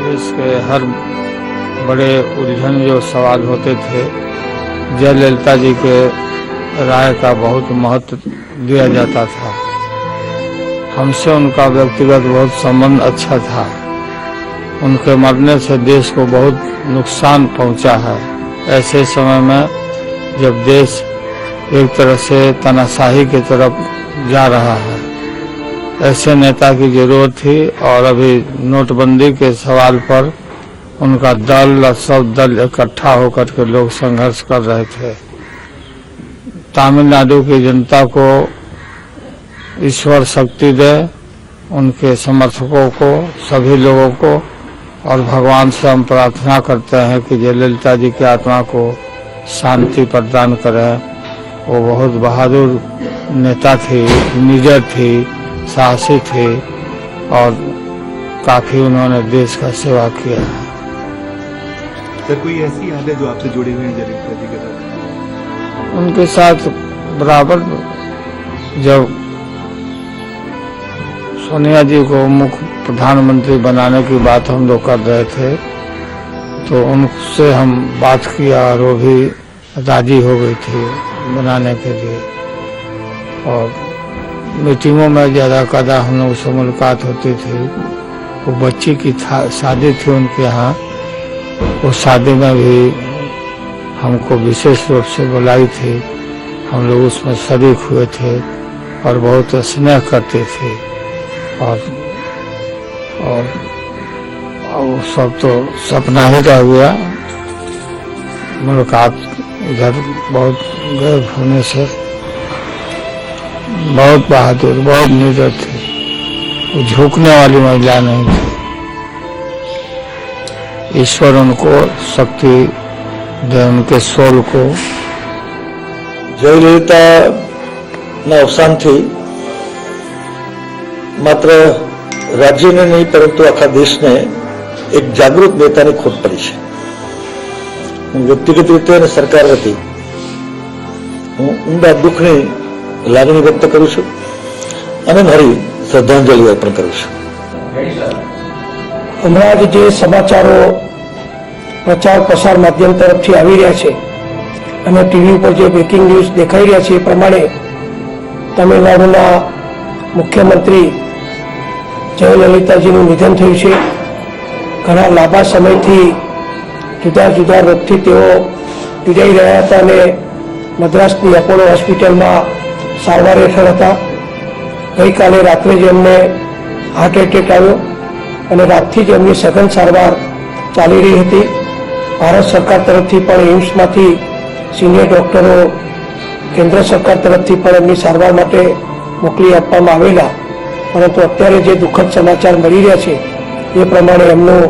देश के हर बड़े उलझन जो सवाल होते थे, जयललिता जी के राय का बहुत महत्व दिया जाता था। हमसे उनका व्यक्तिगत बहुत संबंध अच्छा था। उनके मरने से देश को बहुत नुकसान पहुंचा है। ऐसे समय में जब देश एक तरह से तानाशाही की तरफ जा रहा है, ऐसे नेता की जरूरत थी। और अभी नोटबंदी के सवाल पर उनका दल और सब दल इकट्ठा होकर के लोग संघर्ष कर रहे थे। तमिलनाडु की जनता को ईश्वर शक्ति दे, उनके समर्थकों को, सभी लोगों को, और भगवान से हम प्रार्थना करते हैं कि जयललिता जी की आत्मा को शांति प्रदान करें। वो बहुत बहादुर नेता थी, निडर थी, साहसी थी और काफी उन्होंने देश का सेवा किया है। सर, कोई ऐसी याद है जो आपसे जुड़ी हुई है जयललिता जी के साथ? उनके साथ बराबर जब सोनिया जी को मुख्य प्रधानमंत्री बनाने की बात हम लोग कर रहे थे, तो उनसे हम बात किया और वो भी राजी हो गई थी बनाने के लिए। और मीटिंगों में ज़्यादा कदा हम लोग से मुलाकात होती थी। वो बच्ची की शादी थी उनके यहाँ, उस शादी में भी हमको विशेष रूप से बुलाई थी। हम लोग उसमें शरीक हुए थे और बहुत स्नेह करते थे। और वो सब तो सपना ही रह गया। मुलाकात इधर बहुत गैर होने से। बहुत बहादुर, बहुत निडर थी, वो झुकने वाली महिला नहीं थी। ईश्वर उनको शक्ति दे, उनके सोल को। जयललिता अवसान थी मात्र राज्य ने नहीं परंतु आखा देश ने एक जागृत नेता ने खोट पड़ी है। હું વ્યક્તિગત રીતે અને સરકાર વતી હું ઊંડા દુઃખની લાગણી વ્યક્ત કરું છું અને મારી શ્રદ્ધાંજલિ અર્પણ કરું છું। હમણાં જ જે સમાચારો પ્રચાર પ્રસાર માધ્યમ તરફથી આવી રહ્યા છે અને ટીવી ઉપર જે બ્રેકિંગ ન્યૂઝ દેખાઈ રહ્યા છે એ પ્રમાણે તમિલનાડુના મુખ્યમંત્રી જયલલિતાજીનું નિધન થયું છે। ઘણા લાંબા સમયથી જુદા જુદા રોગથી તેઓ પીડાઈ રહ્યા હતા અને મદ્રાસની અપોલો હોસ્પિટલમાં સારવાર હેઠળ હતા। ગઈકાલે રાત્રે જ એમને હાર્ટ એટેક આવ્યો અને રાતથી જ એમની સઘન સારવાર ચાલી રહી હતી। ભારત સરકાર તરફથી પણ એમ્સમાંથી સિનિયર ડોક્ટરો કેન્દ્ર સરકાર તરફથી પણ એમની સારવાર માટે મોકલી આપવામાં આવેલા, પરંતુ અત્યારે જે દુઃખદ સમાચાર મળી રહ્યા છે એ પ્રમાણે એમનું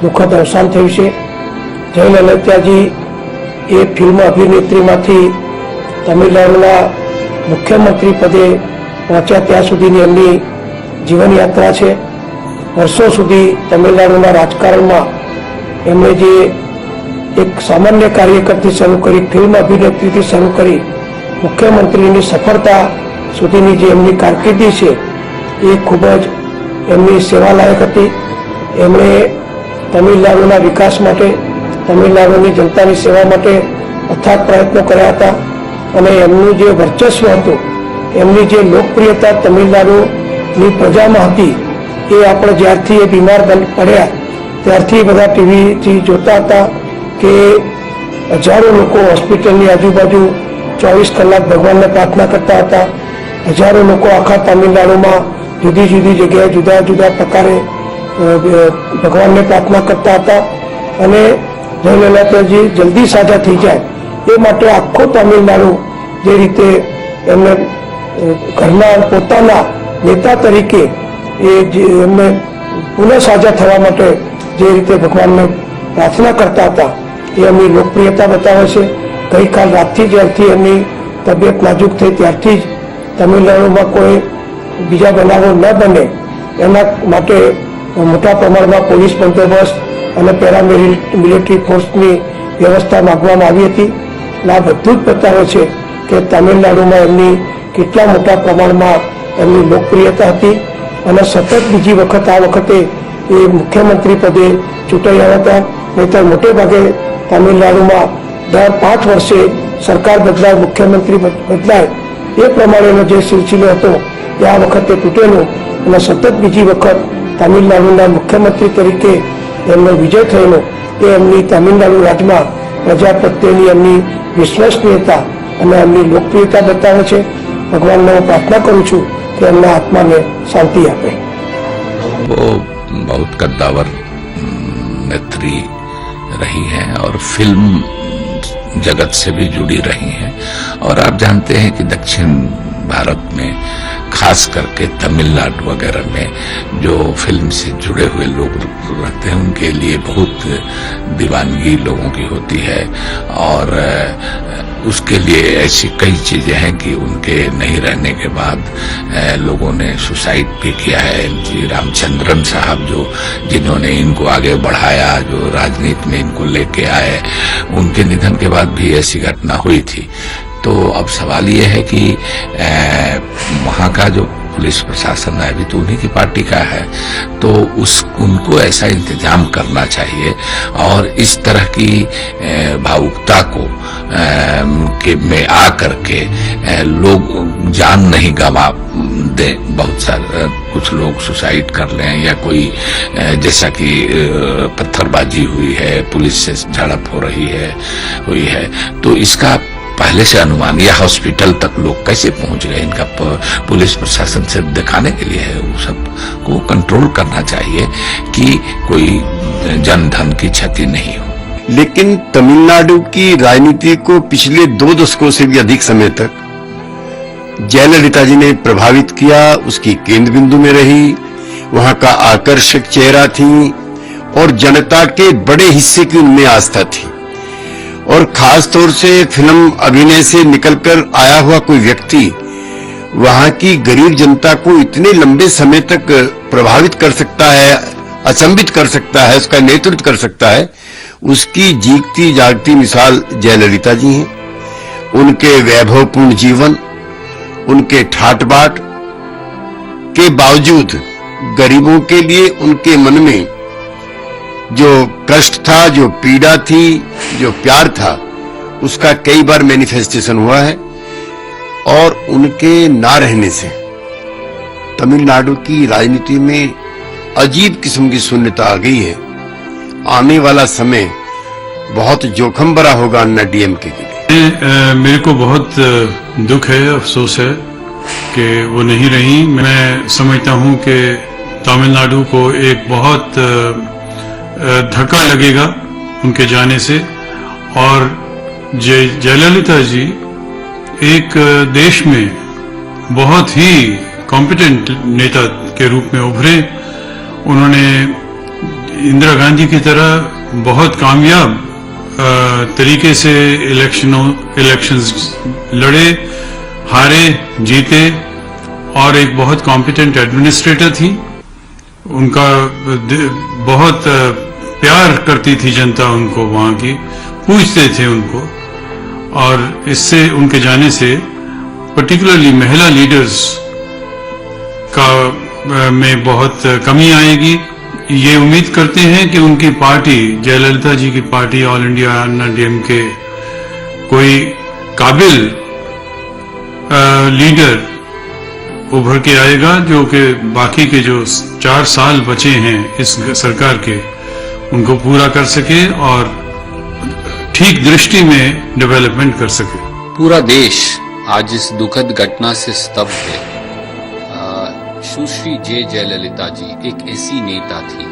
દુઃખદ અવસાન થયું છે। જયલલિતાજી એ ફિલ્મ અભિનેત્રીમાંથી તમિલનાડુના મુખ્યમંત્રી પદે પહોંચ્યા ત્યાં સુધીની એમની જીવનયાત્રા છે। વર્ષો સુધી તમિલનાડુના રાજકારણમાં એમણે જે એક સામાન્ય કાર્યકરથી શરૂ કરી, ફિલ્મ અભિનેત્રીથી શરૂ કરી મુખ્યમંત્રીની સફળતા સુધીની જે એમની કારકિર્દી છે એ ખૂબ જ એમની સેવાલાયક હતી। એમણે તમિલનાડુના વિકાસ માટે, તમિલનાડુની જનતાની સેવા માટે અથાગ પ્રયત્નો કર્યા હતા અને એમનું જે વર્ચસ્વ હતું, એમની જે લોકપ્રિયતા તમિલનાડુની પ્રજામાં હતી એ આપણે જ્યારથી એ બીમાર પડ્યા ત્યારથી બધા ટીવીથી જોતા હતા કે હજારો લોકો હોસ્પિટલની આજુબાજુ 24 કલાક ભગવાનને પ્રાર્થના કરતા હતા। હજારો લોકો આખા તમિલનાડુમાં જુદી જુદી જગ્યાએ જુદા જુદા પ્રકારે ભગવાનને પ્રાર્થના કરતા હતા અને જયલલિતાજી જલ્દી સાજા થઈ જાય એ માટે આખો તમિલનાડુ જે રીતે એમને ઘરના પોતાના નેતા તરીકે એમને પુનઃ સાજા થવા માટે જે રીતે ભગવાનને પ્રાર્થના કરતા હતા એ એમની લોકપ્રિયતા બતાવે છે। ગઈકાલ રાતથી જ્યારથી એમની તબિયત નાજુક થઈ ત્યારથી જ તમિલનાડુમાં કોઈ બીજા બનાવો ન બને એના માટે મોટા પ્રમાણમાં પોલીસ બંદોબસ્ત અને પેરામિલિટરી ફોર્સની વ્યવસ્થા માંગવામાં આવી હતી। આ બધું જ બતાવે છે કે તમિલનાડુમાં એમની કેટલા મોટા પ્રમાણમાં એમની લોકપ્રિયતા હતી અને સતત બીજી વખત આ વખતે એ મુખ્યમંત્રી પદે ચૂંટાઈ આવ્યા હતા. નહીંતર મોટે ભાગે તામિલનાડુમાં દર 5 વર્ષે સરકાર બદલાય, મુખ્યમંત્રી બદલાય, એ પ્રમાણેનો જે સિલસિલો હતો એ આ વખતે તૂટેલો અને સતત બીજી વખત તામિલનાડુના મુખ્યમંત્રી તરીકે એમનો વિજય થયેલો એ એમની તામિલનાડુ રાજમાં પ્રજા પ્રત્યેની એમની વિશ્વસનીયતા અને એમની લોકપ્રિયતા બતાવે છે. ભગવાનને હું પ્રાર્થના કરું છું કે એમના આત્માને શાંતિ આપે. वो बहुत कद्दावर नेत्री रही हैं और फिल्म जगत से भी जुड़ी रही हैं. और आप जानते हैं कि दक्षिण भारत में खास करके तमिलनाडु वगैरह में जो फिल्म से जुड़े हुए लोग रहते हैं उनके लिए बहुत दीवानगी लोगों की होती है. और उसके लिए ऐसी कई चीजें हैं कि उनके नहीं रहने के बाद लोगों ने सुसाइड भी किया है. जी रामचंद्रन साहब जिन्होंने इनको आगे बढ़ाया, जो राजनीति में इनको लेके आए, उनके निधन के बाद भी ऐसी घटना हुई थी. तो अब सवाल ये है कि वहाँ का जो पुलिस प्रशासन है अभी तो उन्हीं की पार्टी का है, तो उनको ऐसा इंतजाम करना चाहिए और इस तरह की भावुकता को में आ करके लोग जान नहीं गंवा दे. बहुत सारे कुछ लोग सुसाइड कर लें या कोई जैसा कि पत्थरबाजी हुई है, पुलिस से झड़प हुई है, तो इसका पहले से अनुमान या हॉस्पिटल तक लोग कैसे पहुंच गए इनका पुलिस प्रशासन से दिखाने के लिए है. वो सब को कंट्रोल करना चाहिए कि कोई जन धन की क्षति नहीं हो. लेकिन तमिलनाडु की राजनीति को पिछले 2 दशकों से भी अधिक समय तक जयललिता जी ने प्रभावित किया. उसकी केंद्र बिंदु में रही, वहां का आकर्षक चेहरा थी और जनता के बड़े हिस्से की उनमें आस्था थी. और खास तौर से फिल्म अभिनय से निकलकर आया हुआ कोई व्यक्ति वहां की गरीब जनता को इतने लंबे समय तक प्रभावित कर सकता है, अचंभित कर सकता है, उसका नेतृत्व कर सकता है, उसकी जीती जागती मिसाल जयललिता जी हैं. उनके वैभवपूर्ण जीवन, उनके ठाट बाट के बावजूद गरीबों के लिए उनके मन में जो कष्ट था, जो पीड़ा थी, जो प्यार था, उसका कई बार मैनिफेस्टेशन हुआ है. और उनके ना रहने से तमिलनाडु की राजनीति में अजीब किस्म की शून्यता आ गई है. आने वाला समय बहुत जोखिम भरा होगा अन्ना डीएमके के लिए. मेरे को बहुत दुख है, अफसोस है कि वो नहीं रही. मैं समझता हूँ कि तमिलनाडु को एक बहुत धक्का लगेगा उनके जाने से. और जयललिता जी एक देश में बहुत ही कॉम्पिटेंट नेता के रूप में उभरे. उन्होंने इंदिरा गांधी की तरह बहुत कामयाब तरीके से इलेक्शंस लड़े, हारे, जीते और एक बहुत कॉम्पिटेंट एडमिनिस्ट्रेटर थी. उनका बहुत प्यार करती थी जनता उनको, वहां की पूछते थे उनको. और इससे उनके जाने से पर्टिकुलरली महिला लीडर्स का में बहुत कमी आएगी. ये उम्मीद करते हैं कि उनकी पार्टी, जयललिता जी की पार्टी ऑल इंडिया अन्ना डीएमके, कोई काबिल लीडर उभर के आएगा जो कि बाकी के जो 4 साल बचे हैं इस सरकार के, उनको पूरा कर सके और ठीक दृष्टि में डेवलपमेंट कर सके. पूरा देश आज इस दुखद घटना से स्तब्ध है. सुश्री जयललिता जी एक ऐसी नेता थी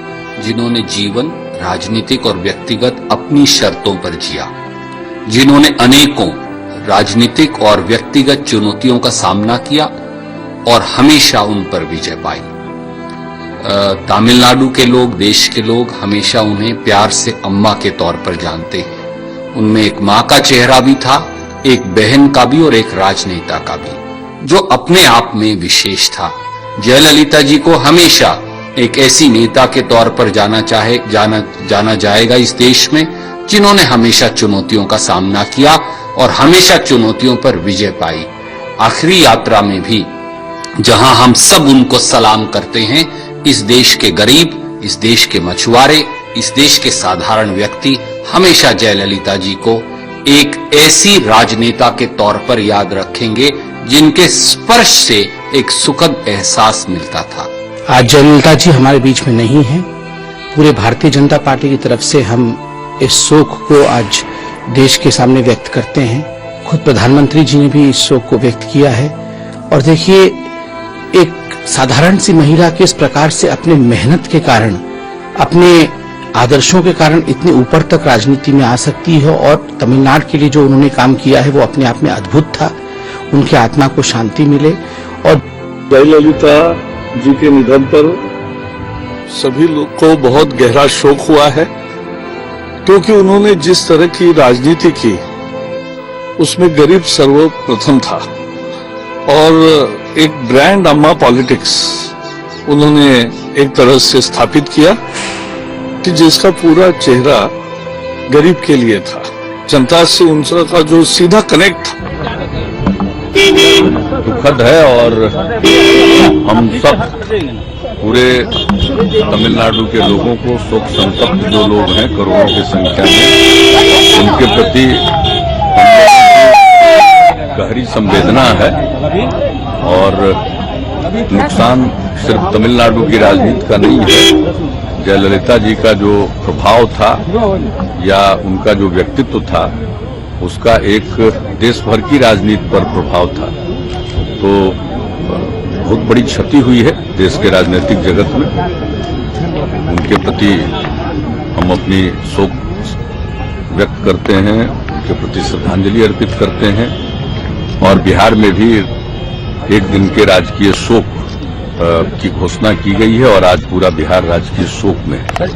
जिन्होंने जीवन राजनीतिक और व्यक्तिगत अपनी शर्तों पर जिया, जिन्होंने अनेकों राजनीतिक और व्यक्तिगत चुनौतियों का सामना किया और हमेशा उन पर विजय पाई. तमिलनाडु के लोग, देश के लोग हमेशा उन्हें प्यार से अम्मा के तौर पर जानते हैं. उनमें एक माँ का चेहरा भी था, एक बहन का भी और एक राजनेता का भी, जो अपने आप में विशेष था. जयललिता जी को हमेशा एक ऐसी नेता के तौर पर जाना जाएगा इस देश में, जिन्होंने हमेशा चुनौतियों का सामना किया और हमेशा चुनौतियों पर विजय पाई. आखिरी यात्रा में भी जहां हम सब उनको सलाम करते हैं, इस देश के गरीब, इस देश के मछुआरे, इस देश के साधारण व्यक्ति हमेशा जयललिता जी को एक ऐसी राजनेता के तौर पर याद रखेंगे जिनके स्पर्श से एक सुखद एहसास मिलता था। आज जयललिता जी हमारे बीच में नहीं है। पूरे भारतीय जनता पार्टी की तरफ से हम इस शोक को आज देश के सामने व्यक्त करते हैं। खुद प्रधानमंत्री जी ने भी इस शोक को व्यक्त किया है। और देखिए, एक साधारण सी महिला के इस प्रकार से अपने मेहनत के कारण, अपने आदर्शों के कारण इतने ऊपर तक राजनीति में आ सकती है। और तमिलनाडु के लिए जो उन्होंने काम किया है वो अपने आप में अद्भुत था। उनकी आत्मा को शांति मिले। और जयललिता जी के निधन पर सभी लोग को बहुत गहरा शोक हुआ है, क्योंकि उन्होंने जिस तरह की राजनीति की उसमें गरीब सर्वप्रथम था। और एक ब्रांड अम्मा पॉलिटिक्स उन्होंने एक तरह से स्थापित किया कि जिसका पूरा चेहरा गरीब के लिए था, जनता से उनका जो सीधा कनेक्ट था। दुखद है और हम सब पूरे तमिलनाडु के लोगों को, शोक संतप्त जो लोग हैं करोड़ों की संख्या में, उनके प्रति गहरी संवेदना है। और नुकसान सिर्फ तमिलनाडु की राजनीति का नहीं है, जयललिता जी का जो प्रभाव था या उनका जो व्यक्तित्व था उसका एक देश भर की राजनीति पर प्रभाव था। तो बहुत बड़ी क्षति हुई है देश के राजनीतिक जगत में। उनके प्रति हम अपनी शोक व्यक्त करते हैं, उनके प्रति श्रद्धांजलि अर्पित करते हैं। और बिहार में भी एक दिन के राजकीय शोक की घोषणा की गई है और आज पूरा बिहार राजकीय शोक में है।